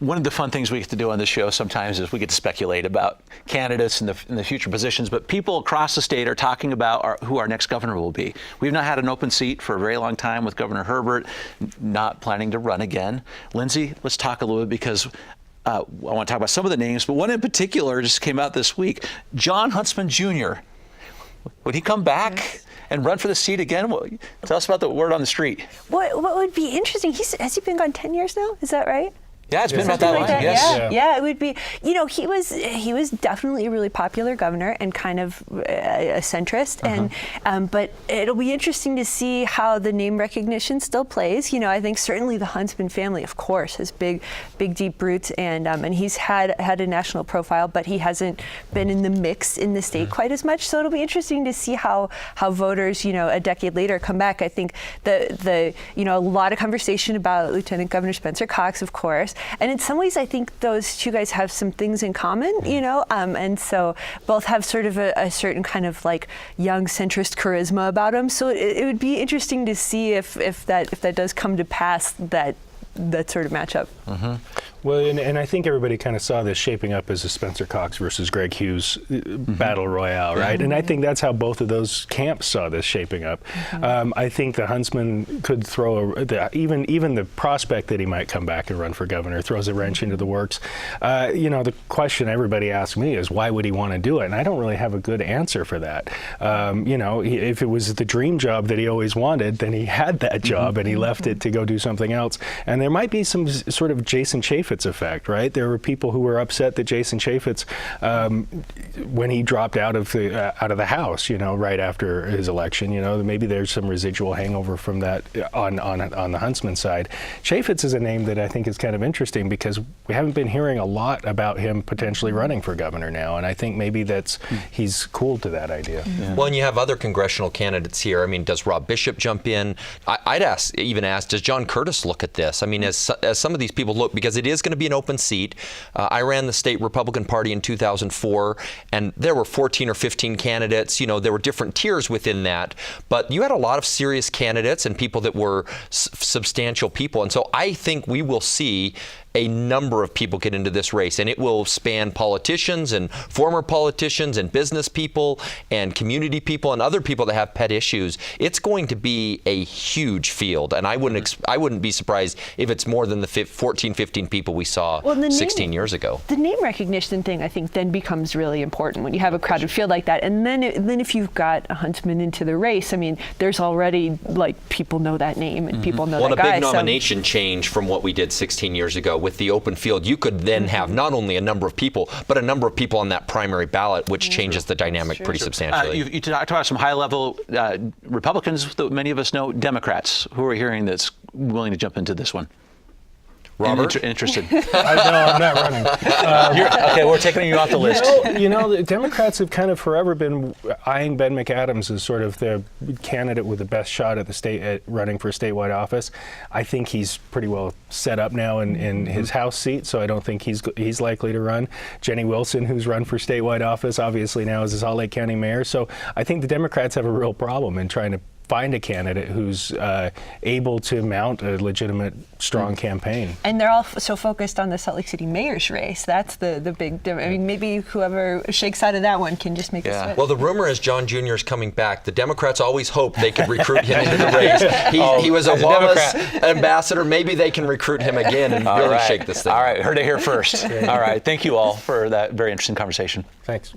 one of the fun things we get to do on this show sometimes is we get to speculate about candidates and the future positions, but people across the state are talking about who our next governor will be. We've not had an open seat for a very long time with Governor Herbert not planning to run again. Lindsay, let's talk a little bit because I want to talk about some of the names, but one in particular just came out this week. Jon Huntsman Jr. Would he come back and run for the seat again? Well, tell us about the word on the street. What would be interesting, has he been gone 10 years now? Is that right? Yeah, it's been about that long. Yes. Yeah, it would be. You know, he was definitely a really popular governor and kind of a centrist, and but it'll be interesting to see how the name recognition still plays. You know, I think certainly the Huntsman family, of course, has big deep roots, and he's had a national profile, but he hasn't been in the mix in the state quite as much. So it'll be interesting to see how voters, you know, a decade later come back. I think the a lot of conversation about Lieutenant Governor Spencer Cox, of course. And in some ways, I think those two guys have some things in common, you know, and so both have sort of a certain kind of like young centrist charisma about them. So it would be interesting to see if that does come to pass, that sort of matchup. Well, and I think everybody kind of saw this shaping up as a Spencer Cox versus Greg Hughes battle royale, right? And I think that's how both of those camps saw this shaping up. I think the Huntsman could throw even the prospect that he might come back and run for governor throws a wrench into the works. You know, the question everybody asks me is why would he want to do it? And I don't really have a good answer for that. You know, if it was the dream job that he always wanted, then he had that job and he left it to go do something else. And there might be some sort of Jason Chaffetz effect, right? There were people who were upset that Jason Chaffetz, when he dropped out of the House, you know, right after his election, you know, maybe there's some residual hangover from that on the Huntsman side. Chaffetz is a name that I think is kind of interesting because we haven't been hearing a lot about him potentially running for governor now, and I think maybe he's cool to that idea. Well, and you have other congressional candidates here. I mean, does Rob Bishop jump in? I'd ask, does John Curtis look at this? I mean, as some of these people look, because it is going to be an open seat. I ran the state Republican Party in 2004, and there were 14 or 15 candidates. You know, there were different tiers within that, but you had a lot of serious candidates and people that were substantial people. And so I think we will see a number of people get into this race, and it will span politicians and former politicians and business people and community people and other people that have pet issues. It's going to be a huge field, and I wouldn't be surprised if it's more than the 14, 15 people we saw 16 years ago. The name recognition thing, I think, then becomes really important when you have a crowded field like that. And then if you've got a Huntsman into the race, I mean, there's already, like, people know that name and people know that guy. Well, a big nomination change from what we did 16 years ago with the open field. You could then have not only a number of people, but a number of people on that primary ballot, which changes the dynamic pretty substantially. You talked about some high-level Republicans that many of us know, Democrats. Who are hearing that's willing to jump into this one? Robert? Interested. No, I'm not running. Okay, we're taking you off the list. You know, the Democrats have kind of forever been eyeing Ben McAdams as sort of the candidate with the best shot at the state at running for statewide office. I think he's pretty well set up now in his House seat, so I don't think he's likely to run. Jenny Wilson, who's run for statewide office, obviously now is the Salt Lake County mayor. So I think the Democrats have a real problem in trying to find a candidate who's able to mount a legitimate, strong campaign. And they're all so focused on the Salt Lake City mayor's race. That's the big, I mean, maybe whoever shakes out of that one can just make a switch. Well, the rumor is John Jr. is coming back. The Democrats always hoped they could recruit him into the race. He was a Wallace ambassador. Maybe they can recruit him again and really shake this thing. All right, heard it here first. All right, thank you all for that very interesting conversation. Thanks.